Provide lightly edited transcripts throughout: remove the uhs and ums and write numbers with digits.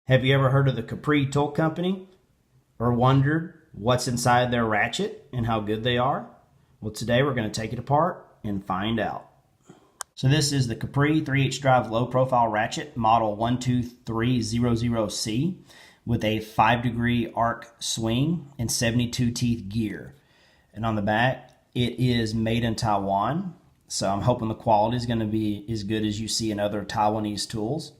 Have you ever heard of the Capri Tool Company or wondered what's inside their ratchet and how good they are? Well, today we're going to take it apart and find out. So this is the Capri 3/8 drive low profile ratchet model 12300C with a 5-degree arc swing and 72 teeth gear. And on the back, it is made in Taiwan. So I'm hoping the quality is going to be as good as you see in other Taiwanese tools.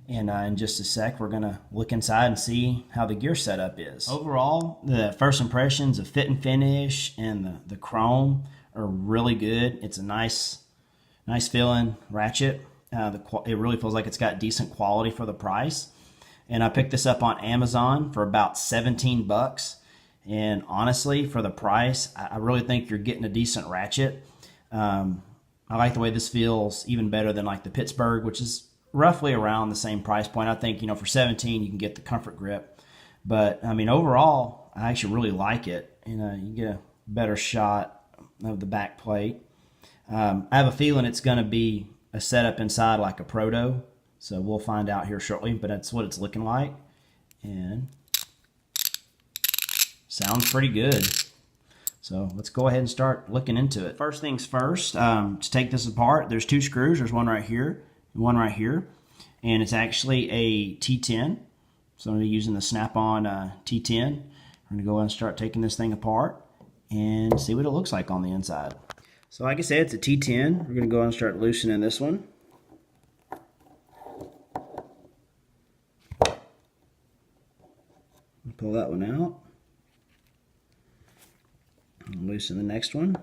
And in just a sec, we're going to look inside and see how the gear setup is. Overall, the first impressions of fit and finish and the chrome are really good. It's a nice feeling ratchet. It really feels like it's got decent quality for the price. And I picked this up on Amazon for about 17 bucks. And honestly, for the price, I really think you're getting a decent ratchet. I like the way this feels even better than like the Pittsburgh, which is roughly around the same price point. I think, for 17 you can get the comfort grip, but I mean overall I actually really like it. You get a better shot of the back plate. I have a feeling it's going to be a setup inside like a proto, so we'll find out here shortly, but that's what it's looking like and sounds pretty good. So let's go ahead and start looking into it. First things first, to take this apart, there's two screws. There's one right here, one right here, and it's actually a T10. So I'm using the Snap-on T10. We're going to go ahead and start taking this thing apart and see what it looks like on the inside. So like I said, it's a T10. We're going to go ahead and start loosening this one. Pull that one out. And loosen the next one.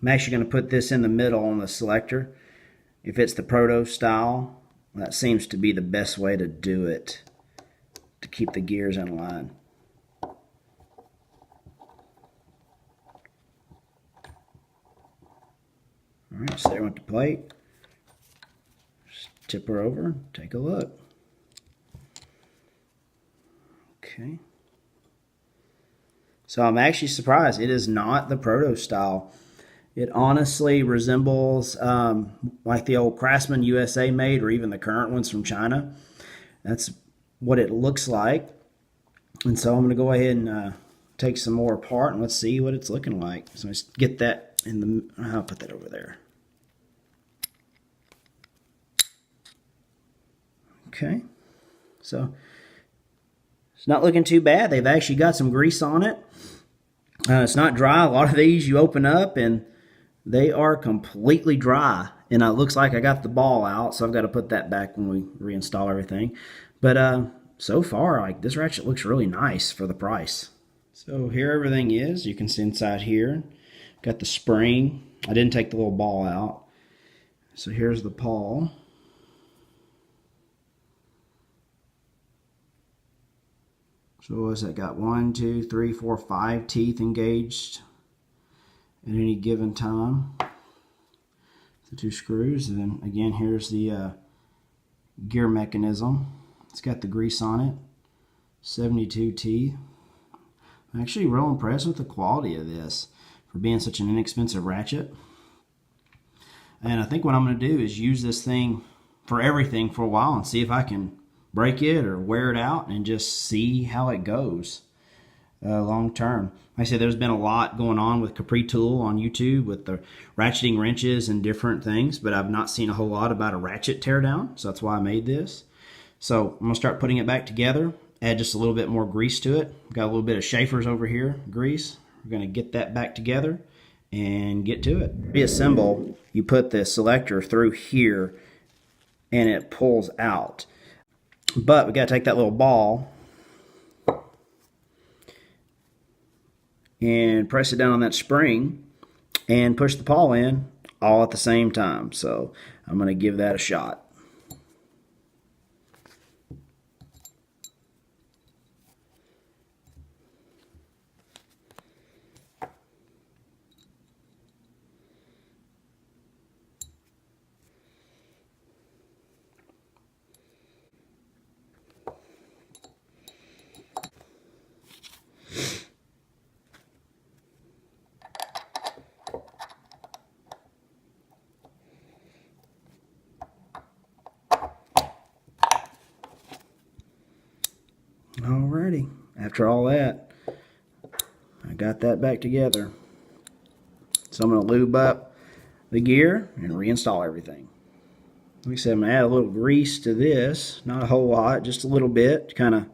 I'm actually going to put this in the middle on the selector. If it's the proto style, that seems to be the best way to do it, to keep the gears in line. Alright, so there went the plate. Just tip her over, take a look. Okay. So I'm actually surprised. It is not the proto style. It honestly resembles like the old Craftsman USA made, or even the current ones from China. That's what it looks like. And so I'm going to go ahead and take some more apart and let's see what it's looking like. So let's get that in the, I'll put that over there. Okay. So it's not looking too bad. They've actually got some grease on it. It's not dry. A lot of these you open up and they are completely dry, and it looks like I got the ball out, so I've got to put that back when we reinstall everything. But so far, like, this ratchet looks really nice for the price. So here everything is. You can see inside here. Got the spring. I didn't take the little ball out. So here's the pawl. So what is that? Got 1, 2, 3, 4, 5 teeth engaged at any given time. The two screws, and then again here's the gear mechanism. It's got the grease on it. 72 teeth. I'm actually real impressed with the quality of this for being such an inexpensive ratchet. And I think what I'm going to do is use this thing for everything for a while and see if I can break it or wear it out and just see how it goes long term. Like I said, there's been a lot going on with Capri Tool on YouTube with the ratcheting wrenches and different things, but I've not seen a whole lot about a ratchet teardown, so that's why I made this. So I'm going to start putting it back together, add just a little bit more grease to it. Got a little bit of Schaefer's over here, grease. We're going to get that back together and get to it. Reassemble, you put the selector through here and it pulls out. But we got to take that little ball and press it down on that spring and push the pawl in all at the same time. So I'm going to give that a shot. Alrighty, after all that, I got that back together. So I'm going to lube up the gear and reinstall everything. Like I said, I'm going to add a little grease to this. Not a whole lot, just a little bit to kind of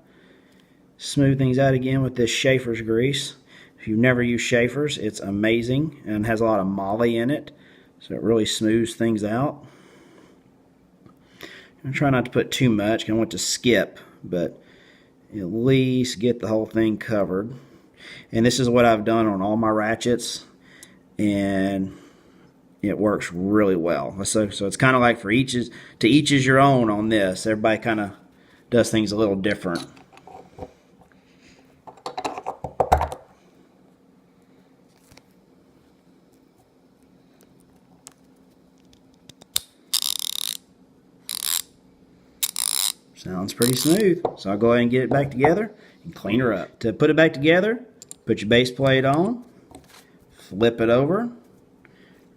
smooth things out again with this Schaefer's grease. If you've never used Schaefer's, it's amazing and has a lot of moly in it, so it really smooths things out. I'm trying not to put too much because I want to skip, but at least get the whole thing covered. And this is what I've done on all my ratchets, and it works really well. So it's kind of like to each is your own on this. Everybody kind of does things a little different. Sounds pretty smooth. So I'll go ahead and get it back together and clean her up. To put it back together, put your base plate on, flip it over,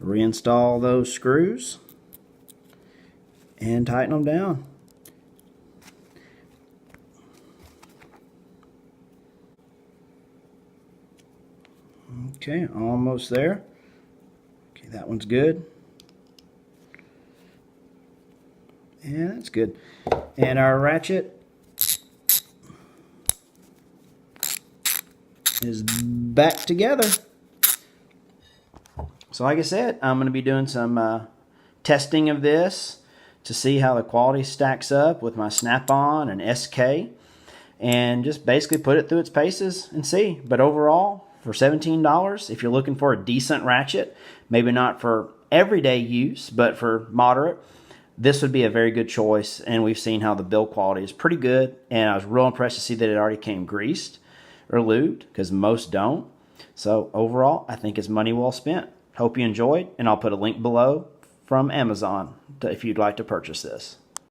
reinstall those screws, and tighten them down. Okay, almost there. Okay, that one's good. And that's good. And our ratchet is back together. So like I said, I'm going to be doing some testing of this to see how the quality stacks up with my Snap-on and SK, and just basically put it through its paces and see. But overall, for $17, if you're looking for a decent ratchet, maybe not for everyday use, but for moderate, this would be a very good choice. And we've seen how the build quality is pretty good, and I was real impressed to see that it already came greased or lubed, because most don't. So overall, I think it's money well spent. Hope you enjoyed, and I'll put a link below from Amazon if you'd like to purchase this.